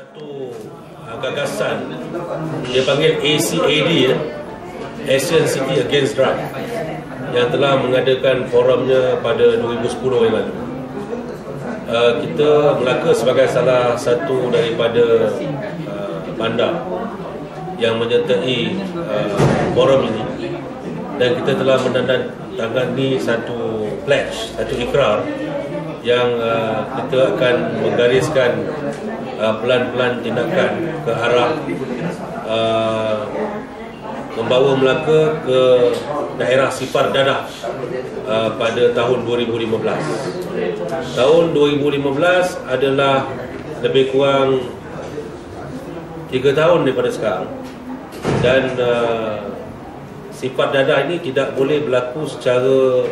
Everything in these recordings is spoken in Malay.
Satu gagasan dia panggil ACAD ya, Asian City Against Drug, yang telah mengadakan forumnya pada 2010 yang lalu. Kita Melaka sebagai salah satu daripada bandar yang menyertai forum ini, dan kita telah menandatangani satu pledge, satu ikrar yang kita akan menggariskan pelan-pelan tindakan ke arah membawa Melaka ke daerah sifar dadah pada tahun 2015. Tahun 2015 adalah lebih kurang 3 tahun daripada sekarang, dan sifar dadah ini tidak boleh berlaku secara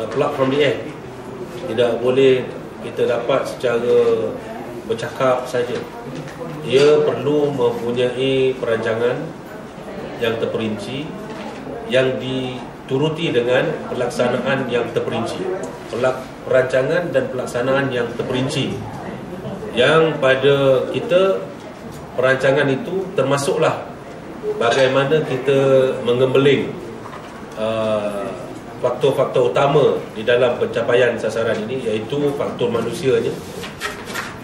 pluck from the air. Tidak boleh kita dapat secara bercakap saja. Ia perlu mempunyai perancangan yang terperinci, yang dituruti dengan pelaksanaan yang terperinci. Perancangan dan pelaksanaan yang terperinci, yang pada kita perancangan itu termasuklah bagaimana kita mengembeling faktor-faktor utama di dalam pencapaian sasaran ini, iaitu faktor manusianya,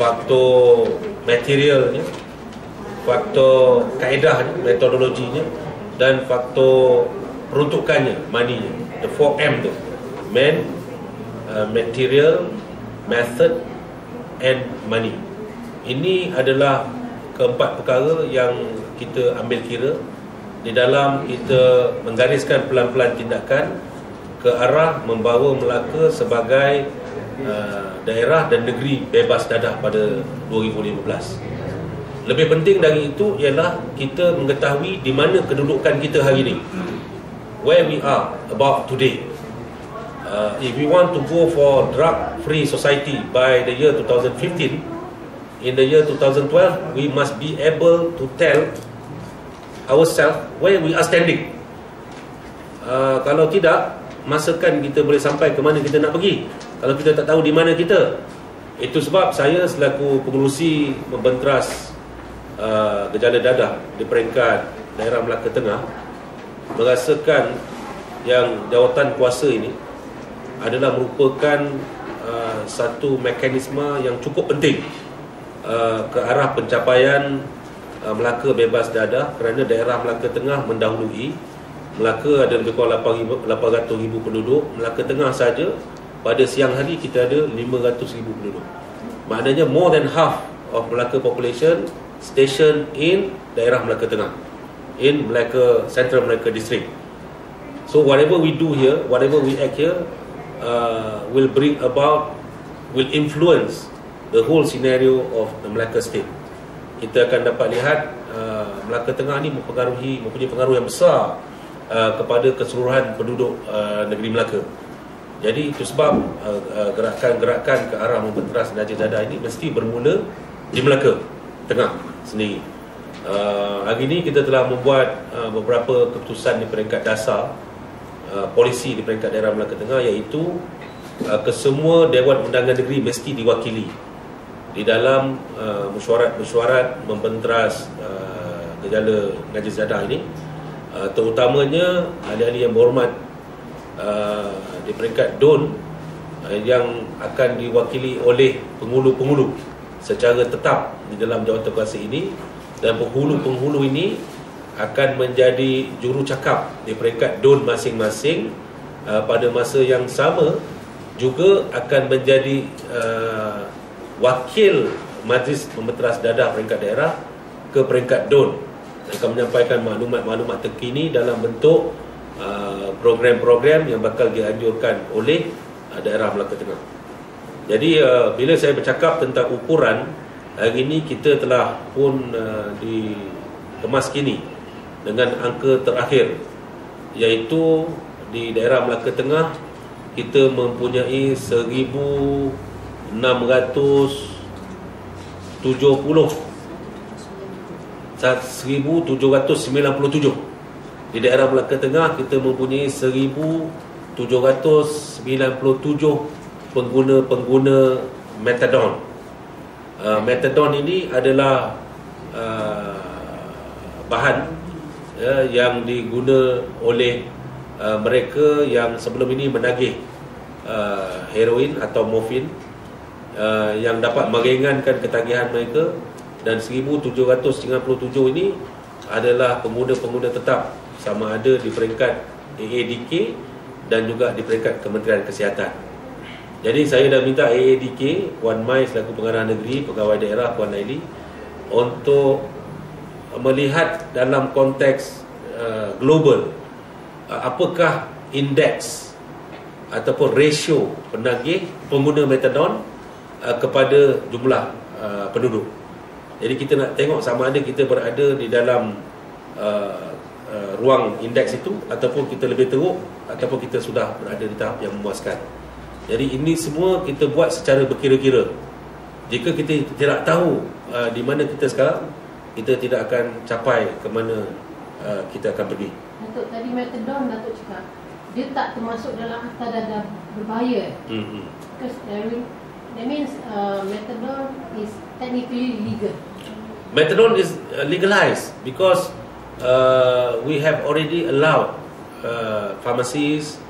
faktor materialnya, faktor kaedahnya, metodologinya, dan faktor peruntukannya, money-nya. The 4M tu: man, material, method, and money. Ini adalah keempat perkara yang kita ambil kira di dalam kita menggariskan pelan-pelan tindakan ke arah membawa Melaka sebagai daerah dan negeri bebas dadah pada 2015. Lebih penting dari itu ialah kita mengetahui di mana kedudukan kita hari ini, where we are about today. If we want to go for drug-free society by the year 2015, in the year 2012, we must be able to tell ourselves where we are standing. Kalau tidak, masakan kita boleh sampai ke mana kita nak pergi kalau kita tak tahu di mana kita. Itu sebab saya selaku pengerusi membenteras gejala dadah di peringkat daerah Melaka Tengah merasakan yang jawatan kuasa ini adalah merupakan satu mekanisme yang cukup penting ke arah pencapaian Melaka bebas dadah, kerana daerah Melaka Tengah mendahului. Melaka ada lebih kurang 800,000 penduduk. Melaka Tengah saja pada siang hari kita ada 500,000 penduduk. Maknanya more than half of Melaka population station in daerah Melaka Tengah, in Melaka, Central Melaka District. So whatever we do here, whatever we act here, will bring about, will influence the whole scenario of the Melaka state. Kita akan dapat lihat Melaka Tengah ni mempunyai pengaruh yang besar kepada keseluruhan penduduk negeri Melaka. Jadi itu sebab gerakan-gerakan ke arah membenteras najis dadah ini mesti bermula di Melaka Tengah sendiri. Hari ini kita telah membuat beberapa keputusan di peringkat dasar polisi di peringkat daerah Melaka Tengah, iaitu kesemua Dewan Undangan Negeri mesti diwakili di dalam mesyuarat membenteras gejala najis dadah ini. Terutamanya ahli-ahli yang berhormat di peringkat DUN yang akan diwakili oleh penghulu-penghulu secara tetap di dalam jawatan kuasa ini, dan penghulu-penghulu ini akan menjadi juru cakap di peringkat DUN masing-masing. Pada masa yang sama juga akan menjadi wakil Majlis Membenteras Dadah peringkat daerah ke peringkat DUN, akan menyampaikan maklumat-maklumat terkini dalam bentuk program-program yang bakal dianjurkan oleh daerah Melaka Tengah. Jadi bila saya bercakap tentang ukuran, hari ini kita telah pun dikemas kini dengan angka terakhir, iaitu di daerah Melaka Tengah kita mempunyai 1,797. Di daerah Melaka Tengah kita mempunyai 1,797 pengguna-pengguna metadon. Methadone ini adalah bahan yang diguna oleh mereka yang sebelum ini menagih heroin atau morfin, yang dapat meringankan ketagihan mereka. Dan 1797 ini adalah pengguna-pengguna tetap, sama ada di peringkat AADK dan juga di peringkat Kementerian Kesihatan. Jadi saya dah minta AADK, Puan Mai selaku pengarah negeri, pegawai daerah Puan Laili, untuk melihat dalam konteks global, apakah indeks ataupun rasio penagih pengguna metadon kepada jumlah penduduk. Jadi kita nak tengok sama ada kita berada di dalam ruang indeks itu, ataupun kita lebih teruk, ataupun kita sudah berada di tahap yang memuaskan. Jadi ini semua kita buat secara berkira-kira. Jika kita tidak tahu di mana kita sekarang, kita tidak akan capai ke mana kita akan pergi. Datuk, tadi metadon Datuk cakap dia tak termasuk dalam akta dadah berbahaya. Because that means methadone is technically legal. Methadone is legalized because we have already allowed pharmacies,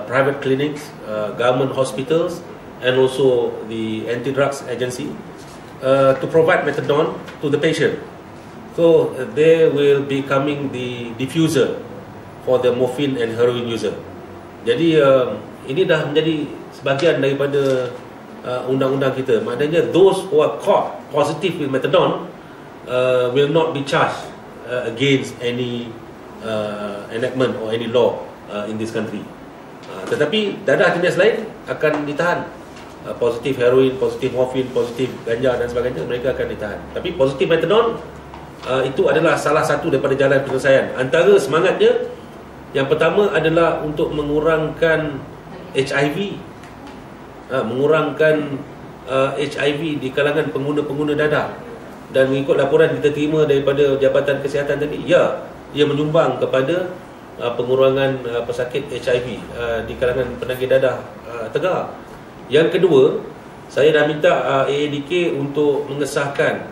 private clinics, government hospitals, and also the anti-drugs agency to provide methadone to the patient. So they will be becoming the diffuser for the morphine and heroin user. Jadi ini dah menjadi sebahagian daripada undang-undang kita. Maknanya those who are caught positive with methadone will not be charged against any enactment or any law in this country. Tetapi dadah jenis lain akan ditahan. Positif heroin, positif morfin, positif ganja dan sebagainya, mereka akan ditahan. Tapi positif methadone itu adalah salah satu daripada jalan penyelesaian. Antara semangatnya, yang pertama adalah untuk mengurangkan HIV, mengurangkan HIV di kalangan pengguna-pengguna dadah. Dan mengikut laporan kita terima daripada Jabatan Kesihatan tadi, ya, ia menyumbang kepada pengurangan pesakit HIV di kalangan penagih dadah Tegar. Yang kedua, saya dah minta AADK untuk mengesahkan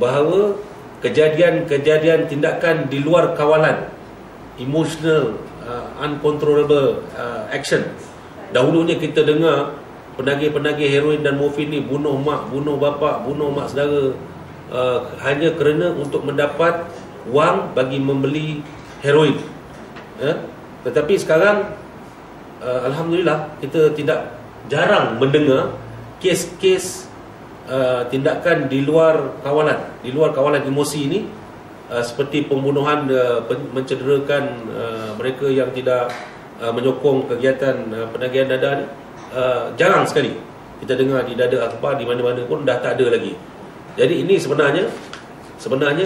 bahawa kejadian-kejadian tindakan di luar kawalan, emotional uncontrollable action. Dahulunya kita dengar penagih-penagih heroin dan morfin ni bunuh mak, bunuh bapa, bunuh mak saudara, hanya kerana untuk mendapat wang bagi membeli heroin. Tetapi sekarang alhamdulillah kita jarang mendengar kes-kes tindakan di luar kawalan emosi ini, seperti pembunuhan, mencederakan mereka yang tidak menyokong kegiatan penagihan dadah ni. Jarang sekali kita dengar di dada akhbar, di mana-mana pun dah tak ada lagi. Jadi ini sebenarnya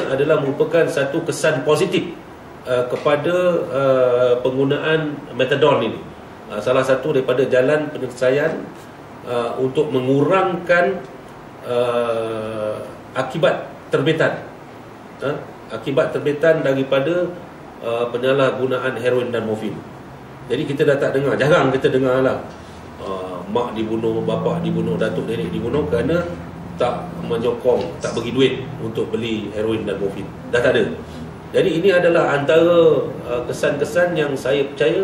adalah merupakan satu kesan positif kepada penggunaan metadon ini. Salah satu daripada jalan penyelesaian untuk mengurangkan akibat terbitan daripada penyalahgunaan heroin dan morfin. Jadi kita dah tak dengar, jarang kita dengar lah mak dibunuh, bapa dibunuh, datuk nenek dibunuh kerana tak menyokong, tak bagi duit untuk beli heroin dan morfin. Dah tak ada. Jadi ini adalah antara kesan-kesan yang saya percaya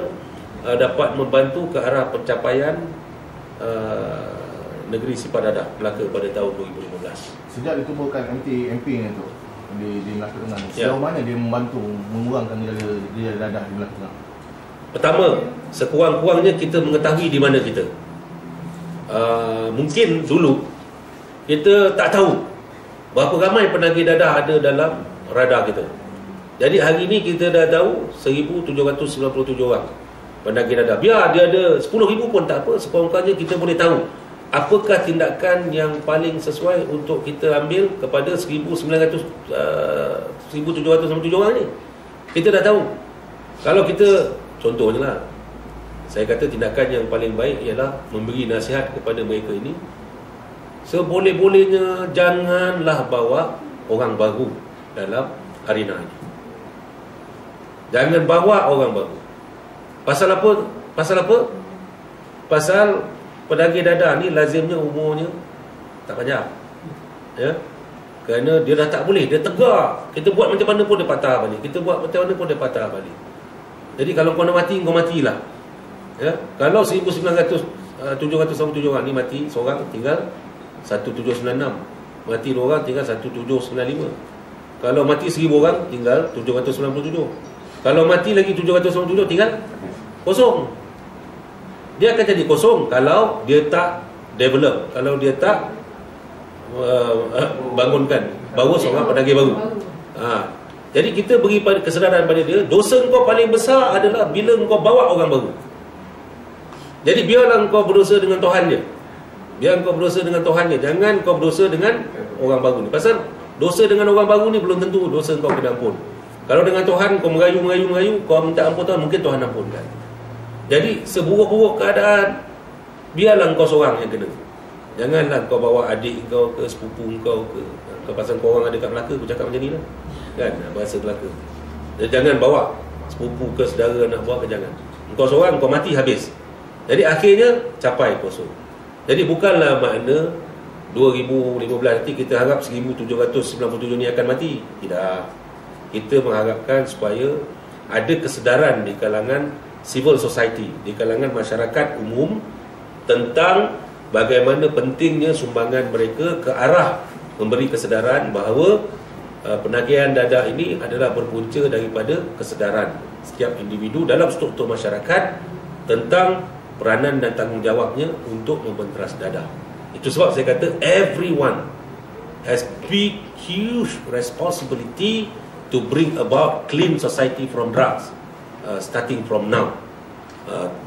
dapat membantu ke arah pencapaian negeri sifat dadah Melaka pada tahun 2015. Sejak ditubuhkan MT-MP ni tu di Melaka Tengah, sejauh mana dia membantu mengurangkan gejala dadah di Melaka Tengah? Pertama, sekurang-kurangnya kita mengetahui di mana kita. Mungkin dulu kita tak tahu berapa ramai penagih dadah ada dalam radar kita. Jadi hari ini kita dah tahu 1,797 orang penagih dadah. Biar dia ada 10,000 pun tak apa, sekurang-kurangnya kita boleh tahu apakah tindakan yang paling sesuai untuk kita ambil kepada 1,797 orang ni. Kita dah tahu. Kalau kita, contohnya lah, saya kata tindakan yang paling baik ialah memberi nasihat kepada mereka ini, seboleh-bolehnya janganlah bawa orang baru dalam arena ini. Jangan bawa orang baru. Pasal apa? Pasal penagih dadah ni lazimnya umurnya tak panjang. Ya. Kerana dia dah tak boleh, dia tegak. Kita buat macam mana pun dia patah balik. Kita buat macam mana pun dia patah balik. Jadi kalau kau nak mati, kau matilah. Ya. Kalau 787 orang ni mati seorang, tinggal 1796. Mati 2 orang, tinggal 1795. Kalau mati 1000 orang, tinggal 797. Kalau mati lagi 797, tinggal kosong. Dia akan jadi kosong kalau dia tak develop, kalau dia tak bangunkan baru seorang penagih baru. Jadi kita beri kesedaran pada dia, dosa kau paling besar adalah bila kau bawa orang baru. Jadi biarlah kau berdosa dengan Tuhan dia. Biar kau berdosa dengan Tuhan dia. Jangan kau berdosa dengan orang baru ni. Pasal dosa dengan orang baru ni belum tentu dosa kau kena ampun. Kalau dengan Tuhan kau merayu, kau minta ampun Tuhan, mungkin Tuhan ampunkan. Jadi seburuk-buruk keadaan, biarlah kau seorang yang kena. Janganlah kau bawa adik kau ke, sepupu kau ke. Kau pasal kau orang ada kat Melaka, kau cakap macam ni lah. Kan, bahasa Melaka. Jangan bawa sepupu ke, saudara nak bawa ke, jangan. Kau seorang, kau mati habis. Jadi akhirnya capai kosong. Jadi bukanlah makna 2015 nanti kita harap 1797 ni akan mati. Tidak. Kita mengharapkan supaya ada kesedaran di kalangan civil society, di kalangan masyarakat umum tentang bagaimana pentingnya sumbangan mereka ke arah memberi kesedaran bahawa penagihan dadah ini adalah berpunca daripada kesedaran setiap individu dalam struktur masyarakat tentang peranan dan tanggungjawabnya untuk membenteras dadah. Itu sebab saya kata everyone has big, huge responsibility to bring about clean society from drugs, starting from now.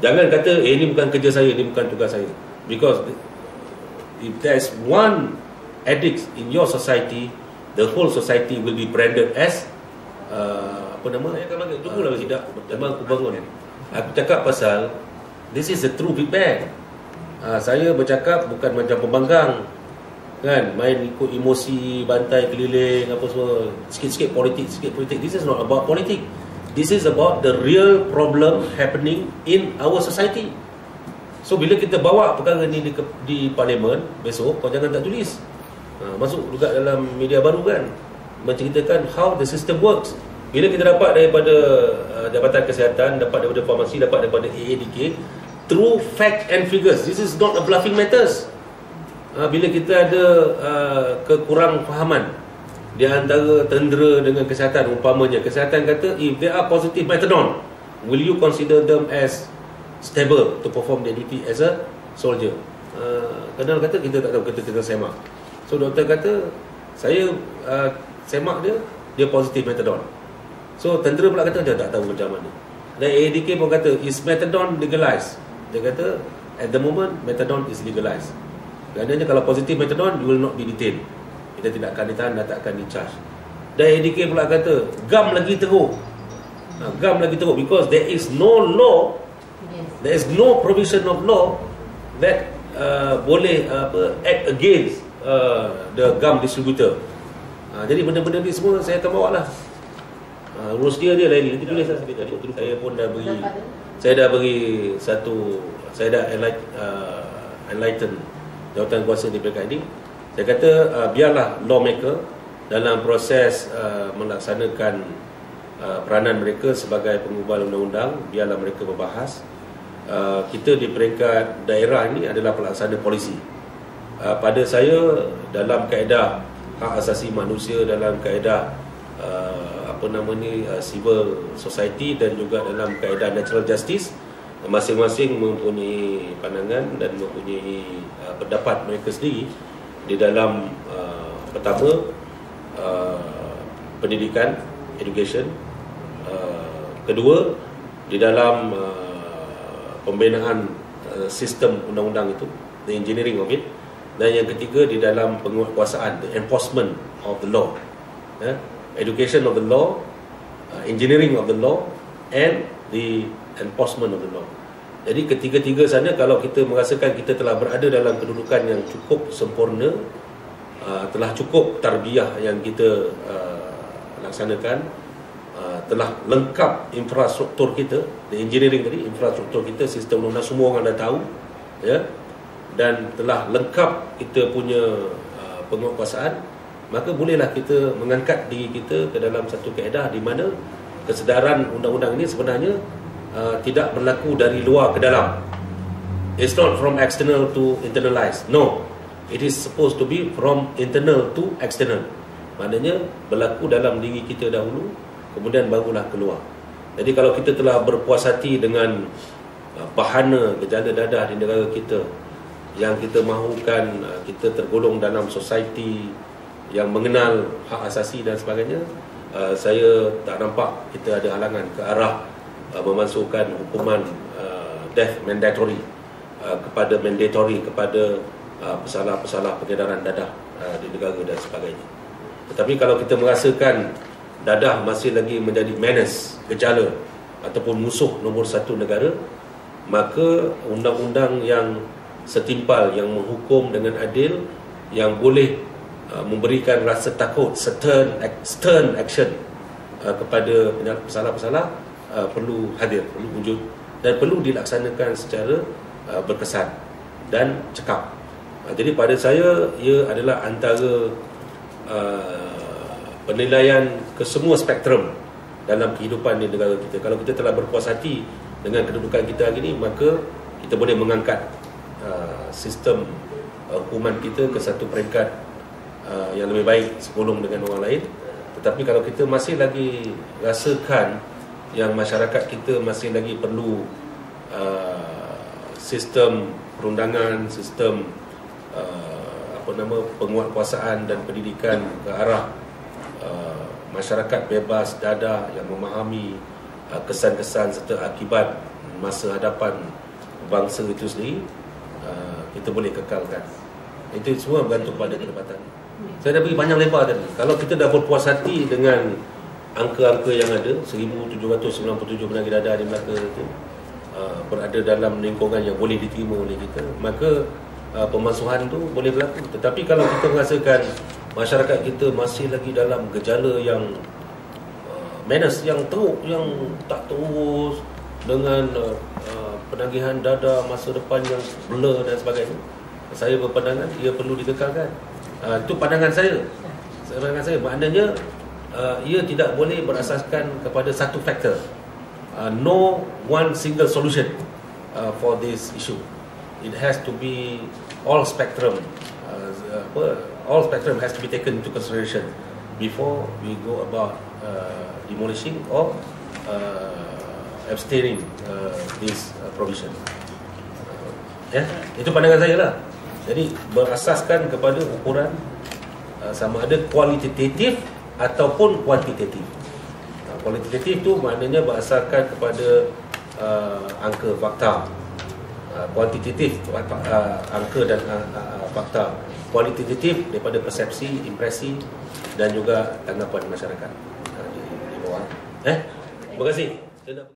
Jangan kata ini bukan kerja saya, ini bukan tugas saya. Because if there's one addict in your society, the whole society will be branded as apa nama? Saya akan bagi tunggulah tidak. Memang aku bangun. Aku cakap pasal this is a true feedback. Saya bercakap bukan macam pembangkang, kan, main ikut emosi, bantai keliling apa semua, sikit-sikit politik. This is not about politik. This is about the real problem happening in our society. So bila kita bawa perkara ni di parlimen besok, kau jangan tak tulis. Masuk juga dalam media baru kan, menceritakan how the system works. Bila kita dapat daripada Jabatan Kesihatan, dapat daripada farmasi, dapat daripada AADK, true fact and figures. This is not a bluffing matters. Bila kita ada kekurang fahaman di antara tentera dengan kesihatan, umpamanya kesihatan kata if they are positive methadone, will you consider them as stable to perform their duty as a soldier? Kadang kata kita tak tahu, kita semak. So doktor kata saya semak dia positif methadone. So tentera pula kata dia tak tahu macam mana. Dan AADK pun kata is methadone legalized? Dia kata at the moment methadone is legalized. Kerana kalau positif methadone, you will not be detained. Kita tidak akan ditahan dan tak akan di-charge. Dan AADK pula kata gam lagi teruk. Gam lagi teruk because there is no law, there is no provision of law that boleh act against the gum distributor. Jadi benda-benda ni semua saya akan bawa lah. Urus dia lain. Nanti tulis lah. Saya pun dah beri, saya dah enlighten jawatan kuasa di PKD. Saya kata biarlah lawmaker dalam proses melaksanakan peranan mereka sebagai pengubah undang-undang, biarlah mereka membahas. Kita di peringkat daerah ini adalah pelaksana polisi. Pada saya dalam kaedah hak asasi manusia, dalam kaedah civil society dan juga dalam kaedah natural justice, masing-masing mempunyai pandangan dan mempunyai pendapat mereka sendiri di dalam pertama pendidikan, education, kedua di dalam pembinaan sistem undang-undang itu, the engineering of it, dan yang ketiga di dalam penguatkuasaan, the enforcement of the law, education of the law, engineering of the law, and the enforcement of the law. Jadi ketiga-tiga sana, kalau kita merasakan kita telah berada dalam kedudukan yang cukup sempurna, telah cukup tarbiyah yang kita laksanakan, telah lengkap infrastruktur kita, the engineering tadi, infrastruktur kita, sistem undang-undang semua orang dah tahu, ya, dan telah lengkap kita punya penguatkuasaan, maka bolehlah kita mengangkat diri kita ke dalam satu kaedah di mana kesedaran undang-undang ini sebenarnya tidak berlaku dari luar ke dalam. It's not from external to internalized. No, it is supposed to be from internal to external. Maknanya berlaku dalam diri kita dahulu, kemudian barulah keluar. Jadi kalau kita telah berpuas hati dengan bahana gejala dadah di negara kita, yang kita mahukan kita tergolong dalam society yang mengenal hak asasi dan sebagainya, saya tak nampak kita ada halangan ke arah memasukkan hukuman death mandatory kepada pesalah-pesalah pengedaran dadah di negara dan sebagainya. Tetapi kalau kita merasakan dadah masih lagi menjadi menace, gejala ataupun musuh nombor satu negara, maka undang-undang yang setimpal, yang menghukum dengan adil, yang boleh memberikan rasa takut, stern action kepada pesalah-pesalah perlu hadir, perlu wujud dan perlu dilaksanakan secara berkesan dan cekap. Jadi pada saya, ia adalah antara penilaian ke semua spektrum dalam kehidupan di negara kita. Kalau kita telah berpuas hati dengan kedudukan kita hari ini, maka kita boleh mengangkat sistem hukuman kita ke satu peringkat yang lebih baik sebelum dengan orang lain. Tetapi kalau kita masih lagi rasakan yang masyarakat kita masih lagi perlu sistem perundangan, sistem penguatkuasaan dan pendidikan ke arah masyarakat bebas dadah yang memahami kesan-kesan serta akibat masa hadapan bangsa itu sendiri, kita boleh kekalkan. Itu semua bergantung pada kedapatan. Saya dah beri panjang lebar tadi. Kalau kita dah berpuas hati dengan angka-angka yang ada, 1,797 penagih dadah di Melaka itu berada dalam lingkungan yang boleh diterima oleh kita, maka pemasuhan tu boleh berlaku. Tetapi kalau kita merasakan masyarakat kita masih lagi dalam gejala yang menace, yang teruk, yang tak terus, dengan penagihan dadah masa depan yang blur dan sebagainya, saya berpandangan ia perlu dikekalkan. Itu pandangan saya. Maknanya ia tidak boleh berasaskan kepada satu faktor. No one single solution for this issue. It has to be all spectrum. All spectrum has to be taken into consideration before we go about demolishing or abstaining this provision. Itu pandangan saya lah. Jadi berasaskan kepada ukuran sama ada kualitatif ataupun kuantitatif. Kualitatif tu maknanya berasaskan kepada angka fakta. Kuantitatif angka dan fakta. Kualitatif daripada persepsi, impresi dan juga tanggapan masyarakat di bawah. Terima kasih.